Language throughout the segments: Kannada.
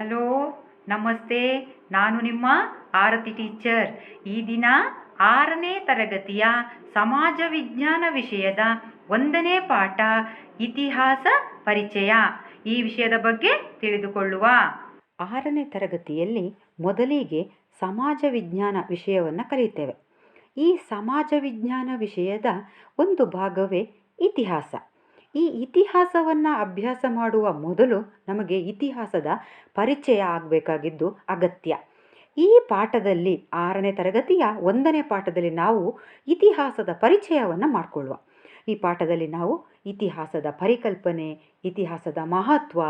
ಹಲೋ, ನಮಸ್ತೆ. ನಾನು ನಿಮ್ಮ ಆರತಿ ಟೀಚರ್. ಈ ದಿನ 6ನೇ ತರಗತಿಯ ಸಮಾಜ ವಿಜ್ಞಾನ ವಿಷಯದ 1ನೇ ಪಾಠ ಇತಿಹಾಸ ಪರಿಚಯ. ಈ ವಿಷಯದ ಬಗ್ಗೆ ತಿಳಿದುಕೊಳ್ಳುವ. 6ನೇ ತರಗತಿಯಲ್ಲಿ ಮೊದಲಿಗೆ ಸಮಾಜ ವಿಜ್ಞಾನ ವಿಷಯವನ್ನು ಕಲಿಯುತ್ತೇವೆ. ಈ ಸಮಾಜ ವಿಜ್ಞಾನ ವಿಷಯದ ಒಂದು ಭಾಗವೇ ಇತಿಹಾಸ. ಈ ಇತಿಹಾಸವನ್ನು ಅಭ್ಯಾಸ ಮಾಡುವ ಮೊದಲು ನಮಗೆ ಇತಿಹಾಸದ ಪರಿಚಯ ಆಗಬೇಕಾಗಿದ್ದು ಅಗತ್ಯ. ಈ ಪಾಠದಲ್ಲಿ 6ನೇ ತರಗತಿಯ 1ನೇ ಪಾಠದಲ್ಲಿ ನಾವು ಇತಿಹಾಸದ ಪರಿಚಯವನ್ನು ಮಾಡಿಕೊಳ್ಳುವ. ಈ ಪಾಠದಲ್ಲಿ ನಾವು ಇತಿಹಾಸದ ಪರಿಕಲ್ಪನೆ, ಇತಿಹಾಸದ ಮಹತ್ವ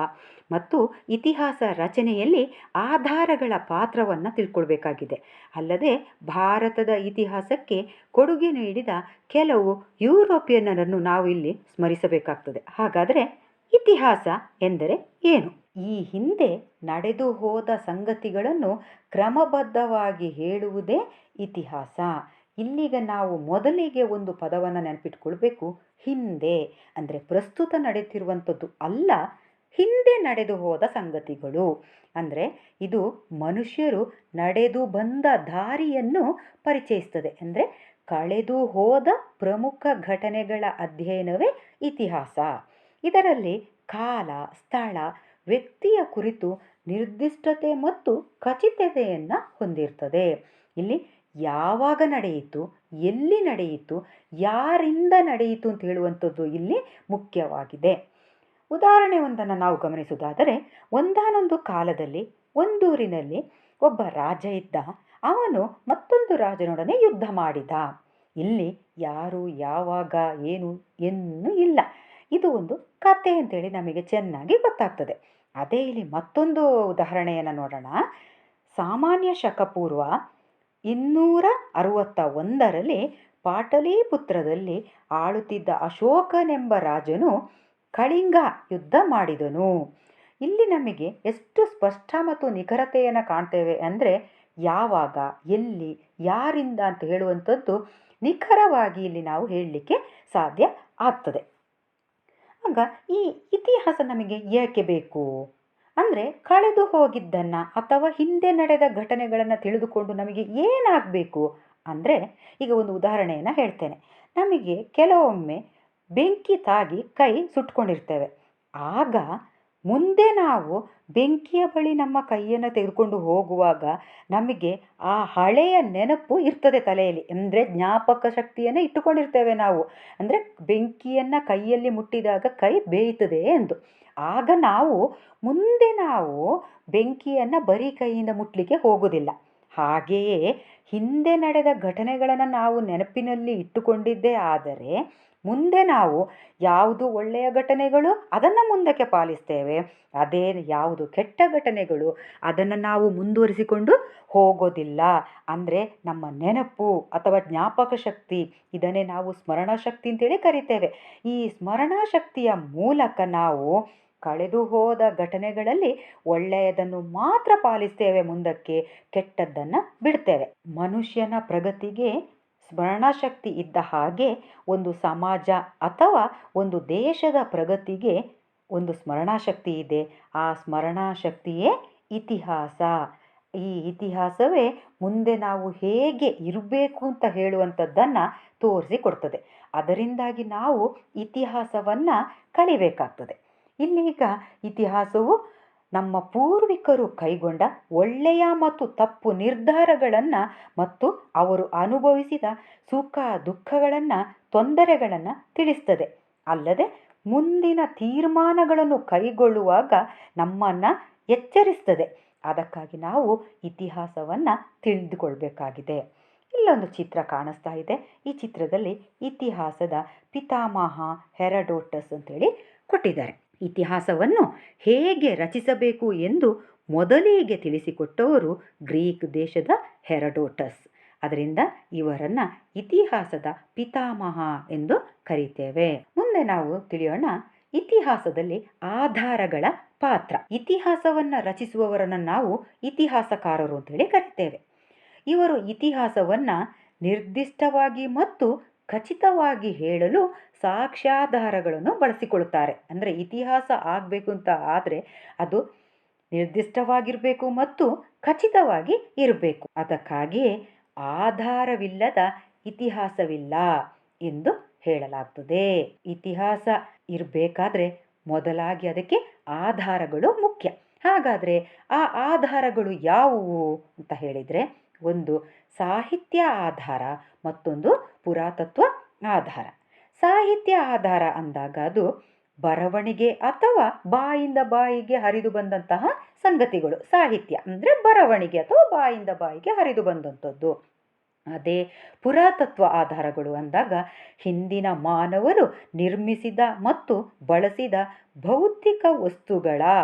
ಮತ್ತು ಇತಿಹಾಸ ರಚನೆಯಲ್ಲಿ ಆಧಾರಗಳ ಪಾತ್ರವನ್ನು ತಿಳ್ಕೊಳ್ಬೇಕಾಗಿದೆ. ಅಲ್ಲದೆ ಭಾರತದ ಇತಿಹಾಸಕ್ಕೆ ಕೊಡುಗೆ ನೀಡಿದ ಕೆಲವು ಯುರೋಪಿಯನ್ನರನ್ನು ನಾವು ಇಲ್ಲಿ ಸ್ಮರಿಸಬೇಕಾಗ್ತದೆ. ಹಾಗಾದರೆ ಇತಿಹಾಸ ಎಂದರೆ ಏನು? ಈ ಹಿಂದೆ ನಡೆದು ಹೋದ ಸಂಗತಿಗಳನ್ನು ಕ್ರಮಬದ್ಧವಾಗಿ ಹೇಳುವುದೇ ಇತಿಹಾಸ. ಇಲ್ಲಿಗ ನಾವು ಮೊದಲಿಗೆ ಒಂದು ಪದವನ್ನು ನೆನಪಿಟ್ಕೊಳ್ಬೇಕು. ಹಿಂದೆ ಅಂದರೆ ಪ್ರಸ್ತುತ ನಡೆಯುತ್ತಿರುವಂಥದ್ದು ಅಲ್ಲ, ಹಿಂದೆ ನಡೆದು ಹೋದ ಸಂಗತಿಗಳು. ಅಂದರೆ ಇದು ಮನುಷ್ಯರು ನಡೆದು ಬಂದ ದಾರಿಯನ್ನು ಪರಿಚಯಿಸ್ತದೆ. ಅಂದರೆ ಕಳೆದು ಹೋದ ಪ್ರಮುಖ ಘಟನೆಗಳ ಅಧ್ಯಯನವೇ ಇತಿಹಾಸ. ಇದರಲ್ಲಿ ಕಾಲ, ಸ್ಥಳ, ವ್ಯಕ್ತಿಯ ಕುರಿತು ನಿರ್ದಿಷ್ಟತೆ ಮತ್ತು ಖಚಿತತೆಯನ್ನು ಹೊಂದಿರ್ತದೆ. ಇಲ್ಲಿ ಯಾವಾಗ ನಡೆಯಿತು, ಎಲ್ಲಿ ನಡೆಯಿತು, ಯಾರಿಂದ ನಡೆಯಿತು ಅಂತ ಹೇಳುವಂಥದ್ದು ಇಲ್ಲಿ ಮುಖ್ಯವಾಗಿದೆ. ಉದಾಹರಣೆ ಒಂದನ್ನು ನಾವು ಗಮನಿಸುವುದಾದರೆ, ಒಂದಾನೊಂದು ಕಾಲದಲ್ಲಿ ಒಂದೂರಿನಲ್ಲಿ ಒಬ್ಬ ರಾಜ ಇದ್ದ. ಅವನು ಮತ್ತೊಂದು ರಾಜನೊಡನೆ ಯುದ್ಧ ಮಾಡಿದ. ಇಲ್ಲಿ ಯಾರು, ಯಾವಾಗ, ಏನು ಏನೂ ಇಲ್ಲ. ಇದು ಒಂದು ಕತೆ ಅಂತೇಳಿ ನಮಗೆ ಚೆನ್ನಾಗಿ ಗೊತ್ತಾಗ್ತದೆ. ಅದೇ ಇಲ್ಲಿ ಮತ್ತೊಂದು ಉದಾಹರಣೆಯನ್ನು ನೋಡೋಣ. ಸಾಮಾನ್ಯ ಶಕಪೂರ್ವ 261ರಲ್ಲಿ ಪಾಟಲಿಪುತ್ರದಲ್ಲಿ ಆಳುತ್ತಿದ್ದ ಅಶೋಕನೆಂಬ ರಾಜನು ಕಳಿಂಗ ಯುದ್ಧ ಮಾಡಿದನು. ಇಲ್ಲಿ ನಮಗೆ ಎಷ್ಟು ಸ್ಪಷ್ಟ ಮತ್ತು ನಿಖರತೆಯನ್ನು ಕಾಣ್ತೇವೆ ಅಂದರೆ, ಯಾವಾಗ, ಎಲ್ಲಿ, ಯಾರಿಂದ ಅಂತ ಹೇಳುವಂಥದ್ದು ನಿಖರವಾಗಿ ಇಲ್ಲಿ ನಾವು ಹೇಳಲಿಕ್ಕೆ ಸಾಧ್ಯ ಆಗ್ತದೆ. ಆಗ ಈ ಇತಿಹಾಸ ನಮಗೆ ಏಕೆ ಬೇಕು ಅಂದರೆ, ಕಳೆದು ಹೋಗಿದ್ದನ್ನು ಅಥವಾ ಹಿಂದೆ ನಡೆದ ಘಟನೆಗಳನ್ನು ತಿಳಿದುಕೊಂಡು ನಮಗೆ ಏನಾಗಬೇಕು ಅಂದರೆ, ಈಗ ಒಂದು ಉದಾಹರಣೆಯನ್ನು ಹೇಳ್ತೇನೆ. ನಮಗೆ ಕೆಲವೊಮ್ಮೆ ಬೆಂಕಿ ತಾಗಿ ಕೈ ಸುಟ್ಕೊಂಡಿರ್ತೇವೆ. ಆಗ ಮುಂದೆ ನಾವು ಬೆಂಕಿಯ ಬಳಿ ನಮ್ಮ ಕೈಯನ್ನು ತೆಗೆದುಕೊಂಡು ಹೋಗುವಾಗ ನಮಗೆ ಆ ಹಳೆಯ ನೆನಪು ಇರ್ತದೆ ತಲೆಯಲ್ಲಿ. ಅಂದರೆ ಜ್ಞಾಪಕ ಶಕ್ತಿಯನ್ನು ಇಟ್ಟುಕೊಂಡಿರ್ತೇವೆ ನಾವು. ಅಂದರೆ ಬೆಂಕಿಯನ್ನು ಕೈಯಲ್ಲಿ ಮುಟ್ಟಿದಾಗ ಕೈ ಬೇಯ್ತದೆ ಎಂದು. ಆಗ ನಾವು ಮುಂದೆ ಬೆಂಕಿಯನ್ನು ಬರೀ ಕೈಯಿಂದ ಮುಟ್ಟಲಿಕ್ಕೆ ಹೋಗೋದಿಲ್ಲ. ಹಾಗೆಯೇ ಹಿಂದೆ ನಡೆದ ಘಟನೆಗಳನ್ನು ನಾವು ನೆನಪಿನಲ್ಲಿ ಇಟ್ಟುಕೊಂಡಿದ್ದೇ ಆದರೆ ಮುಂದೆ ನಾವು ಯಾವುದು ಒಳ್ಳೆಯ ಘಟನೆಗಳು ಅದನ್ನು ಮುಂದಕ್ಕೆ ಪಾಲಿಸ್ತೇವೆ. ಅದೇ ಯಾವುದು ಕೆಟ್ಟ ಘಟನೆಗಳು ಅದನ್ನು ನಾವು ಮುಂದುವರಿಸಿಕೊಂಡು ಹೋಗೋದಿಲ್ಲ. ಅಂದರೆ ನಮ್ಮ ನೆನಪು ಅಥವಾ ಜ್ಞಾಪಕ ಶಕ್ತಿ, ಇದನ್ನೇ ನಾವು ಸ್ಮರಣಶಕ್ತಿ ಅಂತೇಳಿ ಕರಿತೇವೆ. ಈ ಸ್ಮರಣಶಕ್ತಿಯ ಮೂಲಕ ನಾವು ಕಳೆದು ಹೋದ ಘಟನೆಗಳಲ್ಲಿ ಒಳ್ಳೆಯದನ್ನು ಮಾತ್ರ ಪಾಲಿಸ್ತೇವೆ, ಮುಂದಕ್ಕೆ ಕೆಟ್ಟದ್ದನ್ನು ಬಿಡ್ತೇವೆ. ಮನುಷ್ಯನ ಪ್ರಗತಿಗೆ ಸ್ಮರಣಶಕ್ತಿ ಇದ್ದ ಹಾಗೆ ಒಂದು ಸಮಾಜ ಅಥವಾ ಒಂದು ದೇಶದ ಪ್ರಗತಿಗೆ ಒಂದು ಸ್ಮರಣಶಕ್ತಿ ಇದೆ. ಆ ಸ್ಮರಣಶಕ್ತಿಯೇ ಇತಿಹಾಸ. ಈ ಇತಿಹಾಸವೇ ಮುಂದೆ ನಾವು ಹೇಗೆ ಇರಬೇಕು ಅಂತ ಹೇಳುವಂಥದ್ದನ್ನು ತೋರಿಸಿಕೊಡ್ತದೆ. ಅದರಿಂದಾಗಿ ನಾವು ಇತಿಹಾಸವನ್ನು ಕಲಿಬೇಕಾಗ್ತದೆ. ಇಲ್ಲೀಗ ಇತಿಹಾಸವು ನಮ್ಮ ಪೂರ್ವಿಕರು ಕೈಗೊಂಡ ಒಳ್ಳೆಯ ಮತ್ತು ತಪ್ಪು ನಿರ್ಧಾರಗಳನ್ನು ಮತ್ತು ಅವರು ಅನುಭವಿಸಿದ ಸುಖ ದುಃಖಗಳನ್ನು, ತೊಂದರೆಗಳನ್ನು ತಿಳಿಸ್ತದೆ. ಅಲ್ಲದೆ ಮುಂದಿನ ತೀರ್ಮಾನಗಳನ್ನು ಕೈಗೊಳ್ಳುವಾಗ ನಮ್ಮನ್ನು ಎಚ್ಚರಿಸ್ತದೆ. ಅದಕ್ಕಾಗಿ ನಾವು ಇತಿಹಾಸವನ್ನು ತಿಳಿದುಕೊಳ್ಬೇಕಾಗಿದೆ. ಇಲ್ಲೊಂದು ಚಿತ್ರ ಕಾಣಿಸ್ತಾ ಇದೆ. ಈ ಚಿತ್ರದಲ್ಲಿ ಇತಿಹಾಸದ ಪಿತಾಮಹ ಹೆರೋಡೋಟಸ್ ಅಂತೇಳಿ ಕೊಟ್ಟಿದ್ದಾರೆ. ಇತಿಹಾಸವನ್ನು ಹೇಗೆ ರಚಿಸಬೇಕು ಎಂದು ಮೊದಲಿಗೆ ತಿಳಿಸಿಕೊಟ್ಟವರು ಗ್ರೀಕ್ ದೇಶದ ಹೆರೋಡೋಟಸ್. ಅದರಿಂದ ಇವರನ್ನು ಇತಿಹಾಸದ ಪಿತಾಮಹ ಎಂದು ಕರೀತೇವೆ. ಮುಂದೆ ನಾವು ತಿಳಿಯೋಣ ಇತಿಹಾಸದಲ್ಲಿ ಆಧಾರಗಳ ಪಾತ್ರ. ಇತಿಹಾಸವನ್ನು ರಚಿಸುವವರನ್ನು ನಾವು ಇತಿಹಾಸಕಾರರು ಅಂತೇಳಿ ಕರಿತೇವೆ. ಇವರು ಇತಿಹಾಸವನ್ನು ನಿರ್ದಿಷ್ಟವಾಗಿ ಮತ್ತು ಖಚಿತವಾಗಿ ಹೇಳಲು ಸಾಕ್ಷ್ಯಾಧಾರಗಳನ್ನು ಬಳಸಿಕೊಳ್ಳುತ್ತಾರೆ. ಅಂದರೆ ಇತಿಹಾಸ ಆಗಬೇಕು ಅಂತ ಆದರೆ ಅದು ನಿರ್ದಿಷ್ಟವಾಗಿರಬೇಕು ಮತ್ತು ಖಚಿತವಾಗಿ ಇರಬೇಕು. ಅದಕ್ಕಾಗಿಯೇ ಆಧಾರವಿಲ್ಲದ ಇತಿಹಾಸವಿಲ್ಲ ಎಂದು ಹೇಳಲಾಗ್ತದೆ. ಇತಿಹಾಸ ಇರಬೇಕಾದ್ರೆ ಮೊದಲಾಗಿ ಅದಕ್ಕೆ ಆಧಾರಗಳು ಮುಖ್ಯ. ಹಾಗಾದರೆ ಆ ಆಧಾರಗಳು ಯಾವುವು ಅಂತ ಹೇಳಿದರೆ, ಒಂದು ಸಾಹಿತ್ಯ ಆಧಾರ, ಮತ್ತೊಂದು ಪುರಾತತ್ವ ಆಧಾರ. ಸಾಹಿತ್ಯ ಆಧಾರ ಅಂದಾಗ ಅದು ಬರವಣಿಗೆ ಅಥವಾ ಬಾಯಿಂದ ಬಾಯಿಗೆ ಹರಿದು ಬಂದಂತಹ ಸಂಗತಿಗಳು. ಸಾಹಿತ್ಯ ಅಂದರೆ ಬರವಣಿಗೆ ಅಥವಾ ಬಾಯಿಂದ ಬಾಯಿಗೆ ಹರಿದು ಬಂದಂಥದ್ದು. ಅದೇ ಪುರಾತತ್ವ ಆಧಾರಗಳು ಅಂದಾಗ ಹಿಂದಿನ ಮಾನವರು ನಿರ್ಮಿಸಿದ ಮತ್ತು ಬಳಸಿದ ಭೌತಿಕ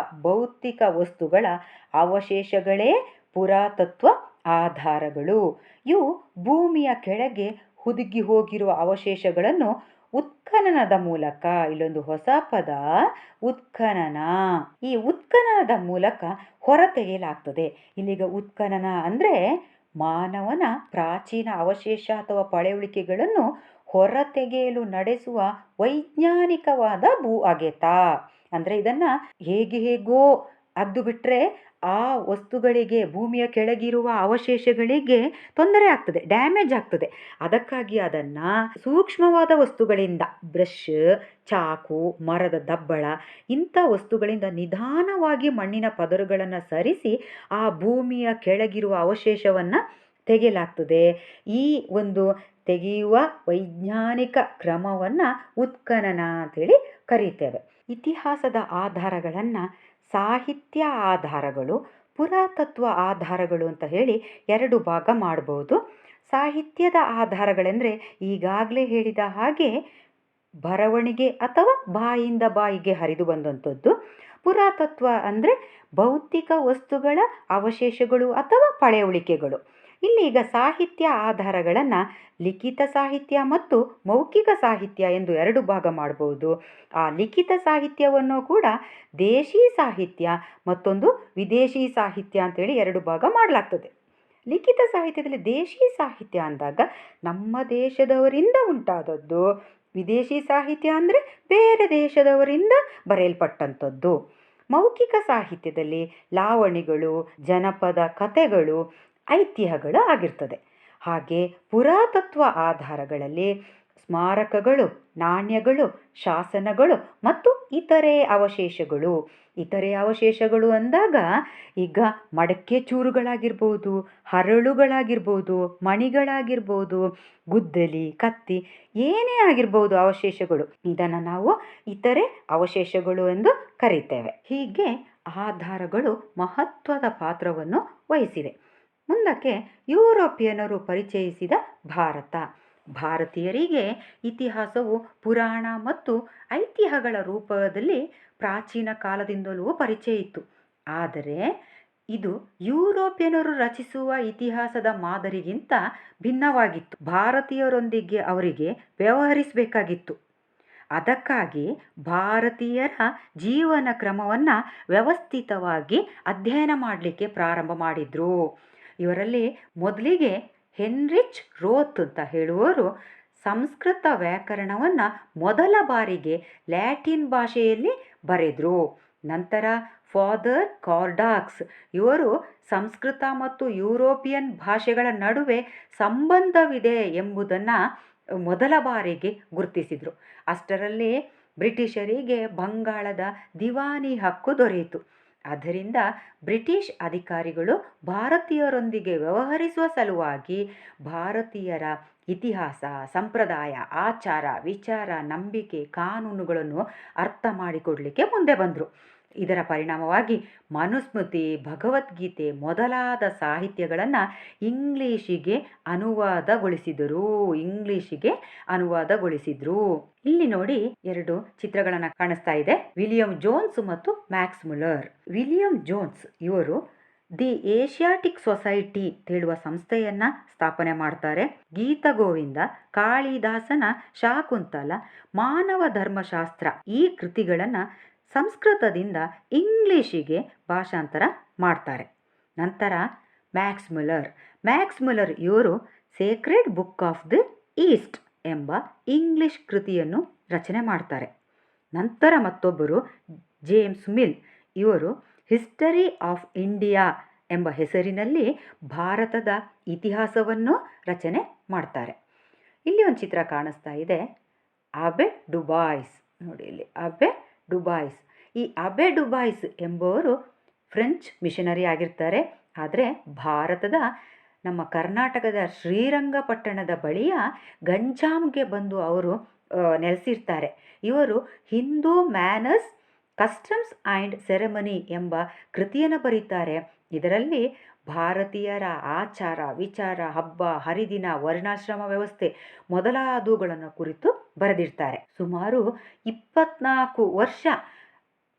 ವಸ್ತುಗಳ ಅವಶೇಷಗಳೇ ಪುರಾತತ್ವ ಆಧಾರಗಳು. ಇವು ಭೂಮಿಯ ಕೆಳಗೆ ಹುದುಗಿ ಹೋಗಿರುವ ಅವಶೇಷಗಳನ್ನು ಉತ್ಖನನದ ಮೂಲಕ, ಇಲ್ಲೊಂದು ಹೊಸ ಪದ ಉತ್ಖನನ, ಈ ಉತ್ಖನನದ ಮೂಲಕ ಹೊರತೆಗೆಯಲಾಗ್ತದೆ. ಇಲ್ಲಿಗ ಉತ್ಖನನ ಅಂದರೆ ಮಾನವನ ಪ್ರಾಚೀನ ಅವಶೇಷ ಅಥವಾ ಪಳೆಯುಳಿಕೆಗಳನ್ನು ಹೊರತೆಗೆಯಲು ನಡೆಸುವ ವೈಜ್ಞಾನಿಕವಾದ ಭೂ ಅಗೆತ. ಅಂದರೆ ಇದನ್ನು ಹೇಗೋ ಅಗ್ದು ಬಿಟ್ಟರೆ ಆ ವಸ್ತುಗಳಿಗೆ, ಭೂಮಿಯ ಕೆಳಗಿರುವ ಅವಶೇಷಗಳಿಗೆ ತೊಂದರೆ ಆಗ್ತದೆ, ಡ್ಯಾಮೇಜ್ ಆಗ್ತದೆ. ಅದಕ್ಕಾಗಿ ಅದನ್ನು ಸೂಕ್ಷ್ಮವಾದ ವಸ್ತುಗಳಿಂದ, ಬ್ರಷ್, ಚಾಕು, ಮರದ ದಬ್ಬಳ ಇಂಥ ವಸ್ತುಗಳಿಂದ ನಿಧಾನವಾಗಿ ಮಣ್ಣಿನ ಪದರುಗಳನ್ನು ಸರಿಸಿ ಆ ಭೂಮಿಯ ಕೆಳಗಿರುವ ಅವಶೇಷವನ್ನು ತೆಗೆಯಲಾಗ್ತದೆ. ಈ ಒಂದು ತೆಗೆಯುವ ವೈಜ್ಞಾನಿಕ ಕ್ರಮವನ್ನು ಉತ್ಖನನ ಅಂತೇಳಿ ಕರೀತೇವೆ. ಇತಿಹಾಸದ ಆಧಾರಗಳನ್ನು ಸಾಹಿತ್ಯ ಆಧಾರಗಳು, ಪುರಾತತ್ವ ಆಧಾರಗಳು ಅಂತ ಹೇಳಿ ಎರಡು ಭಾಗ ಮಾಡ್ಬೋದು. ಸಾಹಿತ್ಯದ ಆಧಾರಗಳೆಂದರೆ ಈಗಾಗಲೇ ಹೇಳಿದ ಹಾಗೆ ಬರವಣಿಗೆ ಅಥವಾ ಬಾಯಿಂದ ಬಾಯಿಗೆ ಹರಿದು ಬಂದಂಥದ್ದು. ಪುರಾತತ್ವ ಅಂದರೆ ಭೌತಿಕ ವಸ್ತುಗಳ ಅವಶೇಷಗಳು ಅಥವಾ ಪಳೆಯುಳಿಕೆಗಳು. ಇಲ್ಲಿ ಈಗ ಸಾಹಿತ್ಯ ಆಧಾರಗಳನ್ನು ಲಿಖಿತ ಸಾಹಿತ್ಯ ಮತ್ತು ಮೌಖಿಕ ಸಾಹಿತ್ಯ ಎಂದು ಎರಡು ಭಾಗ ಮಾಡ್ಬೋದು. ಆ ಲಿಖಿತ ಸಾಹಿತ್ಯವನ್ನು ಕೂಡ ದೇಶಿ ಸಾಹಿತ್ಯ ಮತ್ತೊಂದು ವಿದೇಶಿ ಸಾಹಿತ್ಯ ಅಂತೇಳಿ ಎರಡು ಭಾಗ ಮಾಡಲಾಗ್ತದೆ. ಲಿಖಿತ ಸಾಹಿತ್ಯದಲ್ಲಿ ದೇಶಿ ಸಾಹಿತ್ಯ ಅಂದಾಗ ನಮ್ಮ ದೇಶದವರಿಂದ ಉಂಟಾದದ್ದು, ವಿದೇಶಿ ಸಾಹಿತ್ಯ ಅಂದರೆ ಬೇರೆ ದೇಶದವರಿಂದ ಬರೆಯಲ್ಪಟ್ಟಂಥದ್ದು. ಮೌಖಿಕ ಸಾಹಿತ್ಯದಲ್ಲಿ ಲಾವಣಿಗಳು, ಜನಪದ ಕಥೆಗಳು, ಐತಿಹ್ಯಗಳು ಆಗಿರ್ತದೆ. ಹಾಗೆ ಪುರಾತತ್ವ ಆಧಾರಗಳಲ್ಲಿ ಸ್ಮಾರಕಗಳು, ನಾಣ್ಯಗಳು, ಶಾಸನಗಳು ಮತ್ತು ಇತರೆ ಅವಶೇಷಗಳು. ಇತರೆ ಅವಶೇಷಗಳು ಅಂದಾಗ ಈಗ ಮಡಕೆ ಚೂರುಗಳಾಗಿರ್ಬೋದು, ಹರಳುಗಳಾಗಿರ್ಬೋದು, ಮಣಿಗಳಾಗಿರ್ಬೋದು, ಗುದ್ದಲಿ, ಕತ್ತಿ, ಏನೇ ಆಗಿರ್ಬೋದು ಅವಶೇಷಗಳು. ಇದನ್ನು ನಾವು ಇತರೆ ಅವಶೇಷಗಳು ಎಂದು ಕರೀತೇವೆ. ಹೀಗೆ ಆಧಾರಗಳು ಮಹತ್ವದ ಪಾತ್ರವನ್ನು ವಹಿಸಿವೆ. ಮುಂದಕ್ಕೆ ಯುರೋಪಿಯನ್ನರು ಪರಿಚಯಿಸಿದ ಭಾರತ. ಭಾರತೀಯರಿಗೆ ಇತಿಹಾಸವು ಪುರಾಣ ಮತ್ತು ಐತಿಹ್ಯಗಳ ರೂಪದಲ್ಲಿ ಪ್ರಾಚೀನ ಕಾಲದಿಂದಲೂ ಪರಿಚಯ ಇತ್ತು. ಆದರೆ ಇದು ಯುರೋಪಿಯನ್ನರು ರಚಿಸುವ ಇತಿಹಾಸದ ಮಾದರಿಗಿಂತ ಭಿನ್ನವಾಗಿತ್ತು. ಭಾರತೀಯರೊಂದಿಗೆ ಅವರಿಗೆ ವ್ಯವಹರಿಸಬೇಕಾಗಿತ್ತು. ಅದಕ್ಕಾಗಿ ಭಾರತೀಯರ ಜೀವನ ಕ್ರಮವನ್ನು ವ್ಯವಸ್ಥಿತವಾಗಿ ಅಧ್ಯಯನ ಮಾಡಲಿಕ್ಕೆ ಪ್ರಾರಂಭ ಮಾಡಿದರು. ಇವರಲ್ಲಿ ಮೊದಲಿಗೆ ಹೆನ್ರಿಚ್ ರೋತ್ ಅಂತ ಹೇಳುವವರು ಸಂಸ್ಕೃತ ವ್ಯಾಕರಣವನ್ನು ಮೊದಲ ಬಾರಿಗೆ ಲ್ಯಾಟಿನ್ ಭಾಷೆಯಲ್ಲಿ ಬರೆದರು. ನಂತರ ಫಾದರ್ ಕಾರ್ಡಾಕ್ಸ್ ಇವರು ಸಂಸ್ಕೃತ ಮತ್ತು ಯುರೋಪಿಯನ್ ಭಾಷೆಗಳ ನಡುವೆ ಸಂಬಂಧವಿದೆ ಎಂಬುದನ್ನು ಮೊದಲ ಬಾರಿಗೆ ಗುರುತಿಸಿದರು. ಅಷ್ಟರಲ್ಲಿ ಬ್ರಿಟಿಷರಿಗೆ ಬಂಗಾಳದ ದಿವಾನಿ ಹಕ್ಕು ದೊರೆಯಿತು. ಆದ್ದರಿಂದ ಬ್ರಿಟಿಷ್ ಅಧಿಕಾರಿಗಳು ಭಾರತೀಯರೊಂದಿಗೆ ವ್ಯವಹರಿಸುವ ಸಲುವಾಗಿ ಭಾರತೀಯರ ಇತಿಹಾಸ, ಸಂಪ್ರದಾಯ, ಆಚಾರ, ವಿಚಾರ, ನಂಬಿಕೆ, ಕಾನೂನುಗಳನ್ನು ಅರ್ಥ ಮಾಡಿಕೊಡಲಿಕ್ಕೆ ಮುಂದೆ ಬಂದರು. ಇದರ ಪರಿಣಾಮವಾಗಿ ಮನುಸ್ಮೃತಿ, ಭಗವದ್ಗೀತೆ ಮೊದಲಾದ ಸಾಹಿತ್ಯಗಳನ್ನು ಇಂಗ್ಲಿಷಿಗೆ ಅನುವಾದಗೊಳಿಸಿದರು. ಇಲ್ಲಿ ನೋಡಿ, ಎರಡು ಚಿತ್ರಗಳನ್ನು ಕಾಣಿಸ್ತಾ ಇದೆ. ವಿಲಿಯಂ ಜೋನ್ಸ್ ಮತ್ತು ಮ್ಯಾಕ್ಸ್ ಮುಲ್ಲರ್. ವಿಲಿಯಂ ಜೋನ್ಸ್ ಇವರು ದಿ ಏಷಿಯಾಟಿಕ್ ಸೊಸೈಟಿ ಹೇಳುವ ಸಂಸ್ಥೆಯನ್ನು ಸ್ಥಾಪನೆ ಮಾಡ್ತಾರೆ. ಗೀತಗೋವಿಂದ, ಕಾಳಿದಾಸನ ಶಾಕುಂತಲ, ಮಾನವ ಧರ್ಮಶಾಸ್ತ್ರ ಈ ಕೃತಿಗಳನ್ನು ಸಂಸ್ಕೃತದಿಂದ ಇಂಗ್ಲಿಷಿಗೆ ಭಾಷಾಂತರ ಮಾಡ್ತಾರೆ. ನಂತರ ಮ್ಯಾಕ್ಸ್ ಮುಲ್ಲರ್ ಇವರು Sacred book of the East ಎಂಬ ಇಂಗ್ಲಿಷ್ ಕೃತಿಯನ್ನು ರಚನೆ ಮಾಡ್ತಾರೆ. ನಂತರ ಮತ್ತೊಬ್ಬರು ಜೇಮ್ಸ್ ಮಿಲ್ ಇವರು ಹಿಸ್ಟರಿ ಆಫ್ ಇಂಡಿಯಾ ಎಂಬ ಹೆಸರಿನಲ್ಲಿ ಭಾರತದ ಇತಿಹಾಸವನ್ನು ರಚನೆ ಮಾಡ್ತಾರೆ. ಇಲ್ಲಿ ಒಂದು ಚಿತ್ರ ಕಾಣಿಸ್ತಾ ಇದೆ, ಅಬೆ ಡುಬಾಯ್ಸ್. ನೋಡಿ ಇಲ್ಲಿ ಅಬೆ ಡುಬಾಯ್ಸ್. ಈ ಅಬೆ ಡುಬಾಯ್ಸ್ ಎಂಬುವರು ಫ್ರೆಂಚ್ ಮಿಷನರಿ ಆಗಿರ್ತಾರೆ. ಆದರೆ ಭಾರತದ ನಮ್ಮ ಕರ್ನಾಟಕದ ಶ್ರೀರಂಗಪಟ್ಟಣದ ಬಳಿಯ ಗಂಜಾಂಗೆ ಬಂದು ಅವರು ನೆಲೆಸಿರ್ತಾರೆ. ಇವರು Hindu manners, customs and ceremony ಎಂಬ ಕೃತಿಯನ್ನು ಬರೀತಾರೆ. ಇದರಲ್ಲಿ ಭಾರತೀಯರ ಆಚಾರ ವಿಚಾರ, ಹಬ್ಬ ಹರಿದಿನ, ವರ್ಣಾಶ್ರಮ ವ್ಯವಸ್ಥೆ ಮೊದಲಾದವುಗಳನ್ನು ಕುರಿತು ಬರೆದಿರ್ತಾರೆ. ಸುಮಾರು 24 ವರ್ಷ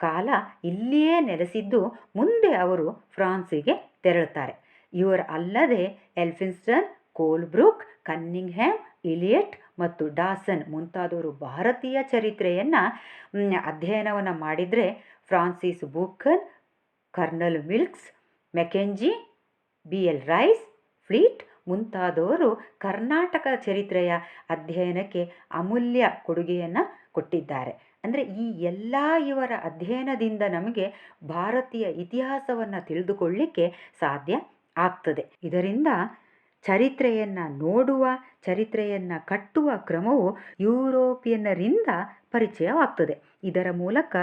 ಕಾಲ ಇಲ್ಲಿಯೇ ನೆಲೆಸಿದ್ದು ಮುಂದೆ ಅವರು ಫ್ರಾನ್ಸಿಗೆ ತೆರಳುತ್ತಾರೆ. ಇವರು ಅಲ್ಲದೆ ಎಲ್ಫಿನ್ಸ್ಟನ್, ಕೋಲ್ಬ್ರೂಕ್, ಕನ್ನಿಂಗ್ಹ್ಯಾಮ್, ಇಲಿಯಟ್ ಮತ್ತು ಡಾಸನ್ ಮುಂತಾದವರು ಭಾರತೀಯ ಚರಿತ್ರೆಯನ್ನು ಅಧ್ಯಯನವನ್ನು ಮಾಡಿದರೆ, Francis Buchanan, colonel Wilks, Mackenzie, BL Rice, Fleet ಮುಂತಾದವರು ಕರ್ನಾಟಕ ಚರಿತ್ರೆಯ ಅಧ್ಯಯನಕ್ಕೆ ಅಮೂಲ್ಯ ಕೊಡುಗೆಯನ್ನು ಕೊಟ್ಟಿದ್ದಾರೆ. ಅಂದರೆ ಈ ಎಲ್ಲ ಇವರ ಅಧ್ಯಯನದಿಂದ ನಮಗೆ ಭಾರತೀಯ ಇತಿಹಾಸವನ್ನು ತಿಳಿದುಕೊಳ್ಳಿಕ್ಕೆ ಸಾಧ್ಯ ಆಗ್ತದೆ. ಇದರಿಂದ ಚರಿತ್ರೆಯನ್ನು ನೋಡುವ, ಚರಿತ್ರೆಯನ್ನು ಕಟ್ಟುವ ಕ್ರಮವು ಯುರೋಪಿಯನ್ನರಿಂದ ಪರಿಚಯವಾಗ್ತದೆ. ಇದರ ಮೂಲಕ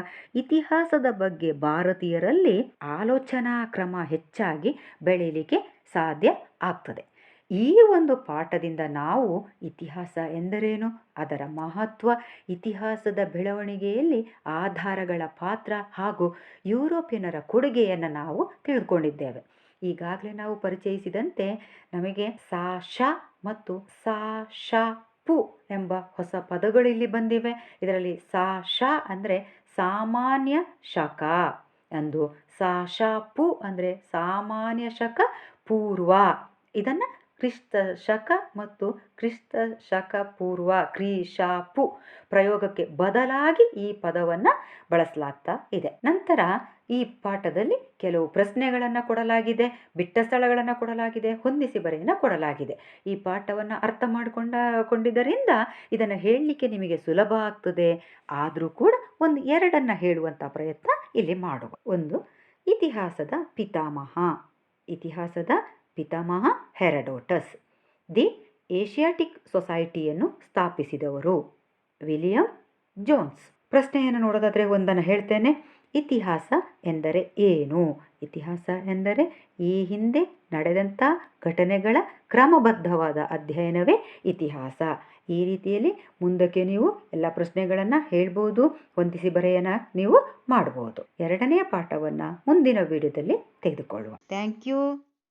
ಇತಿಹಾಸದ ಬಗ್ಗೆ ಭಾರತೀಯರಲ್ಲಿ ಆಲೋಚನಾ ಕ್ರಮ ಹೆಚ್ಚಾಗಿ ಬೆಳೀಲಿಕ್ಕೆ ಸಾಧ್ಯ ಆಗ್ತದೆ. ಈ ಒಂದು ಪಾಠದಿಂದ ನಾವು ಇತಿಹಾಸ ಎಂದರೇನು, ಅದರ ಮಹತ್ವ, ಇತಿಹಾಸದ ಬೆಳವಣಿಗೆಯಲ್ಲಿ ಆಧಾರಗಳ ಪಾತ್ರ ಹಾಗೂ ಯುರೋಪಿಯನ್ನರ ಕೊಡುಗೆಯನ್ನು ನಾವು ತಿಳಿದುಕೊಂಡಿದ್ದೇವೆ. ಈಗಾಗಲೇ ನಾವು ಪರಿಚಯಿಸಿದಂತೆ ನಮಗೆ ಸಾ ಶ ಮತ್ತು ಸಾ ಶ ಪು ಎಂಬ ಹೊಸ ಪದಗಳು ಇಲ್ಲಿ ಬಂದಿವೆ. ಇದರಲ್ಲಿ ಸಾ ಶ ಅಂದರೆ ಸಾಮಾನ್ಯ ಶಕ ಎಂದು, ಸಾ ಶ ಪು ಅಂದರೆ ಸಾಮಾನ್ಯ ಶಕ ಪೂರ್ವ. ಇದನ್ನು ಕ್ರಿಸ್ತ ಶಕ ಮತ್ತು ಕ್ರಿಸ್ತ ಶಕ ಪೂರ್ವ ಕ್ರಿಶಾಪು ಪ್ರಯೋಗಕ್ಕೆ ಬದಲಾಗಿ ಈ ಪದವನ್ನು ಬಳಸಲಾಗ್ತಾ ಇದೆ. ನಂತರ ಈ ಪಾಠದಲ್ಲಿ ಕೆಲವು ಪ್ರಶ್ನೆಗಳನ್ನು ಕೊಡಲಾಗಿದೆ, ಬಿಟ್ಟ ಸ್ಥಳಗಳನ್ನು ಕೊಡಲಾಗಿದೆ, ಹೊಂದಿಸಿ ಬರೆಯನ್ನು ಕೊಡಲಾಗಿದೆ. ಈ ಪಾಠವನ್ನು ಅರ್ಥ ಮಾಡಿಕೊಂಡಿದ್ದರಿಂದ ಇದನ್ನು ಹೇಳಲಿಕ್ಕೆ ನಿಮಗೆ ಸುಲಭ ಆಗ್ತದೆ. ಆದರೂ ಕೂಡ ಒಂದು ಎರಡನ್ನು ಹೇಳುವಂಥ ಪ್ರಯತ್ನ ಇಲ್ಲಿ ಮಾಡುವ. ಒಂದು, ಇತಿಹಾಸದ ಪಿತಾಮಹ ಹೆರಡೋಟಸ್. ದಿ ಏಷಿಯಾಟಿಕ್ ಸೊಸೈಟಿಯನ್ನು ಸ್ಥಾಪಿಸಿದವರು ವಿಲಿಯಂ ಜೋನ್ಸ್. ಪ್ರಶ್ನೆಯನ್ನು ನೋಡೋದಾದರೆ ಒಂದನ್ನು ಹೇಳ್ತೇನೆ. ಇತಿಹಾಸ ಎಂದರೆ ಏನು? ಇತಿಹಾಸ ಎಂದರೆ ಈ ಹಿಂದೆ ನಡೆದಂಥ ಘಟನೆಗಳ ಕ್ರಮಬದ್ಧವಾದ ಅಧ್ಯಯನವೇ ಇತಿಹಾಸ. ಈ ರೀತಿಯಲ್ಲಿ ಮುಂದಕ್ಕೆ ನೀವು ಎಲ್ಲ ಪ್ರಶ್ನೆಗಳನ್ನು ಹೇಳ್ಬೋದು, ಹೊಂದಿಸಿ ಬರೆಯನ್ನ ನೀವು ಮಾಡ್ಬೋದು. ಎರಡನೆಯ ಪಾಠವನ್ನು ಮುಂದಿನ ವಿಡಿಯೋದಲ್ಲಿ ತೆಗೆದುಕೊಳ್ಳುವ. Thank you.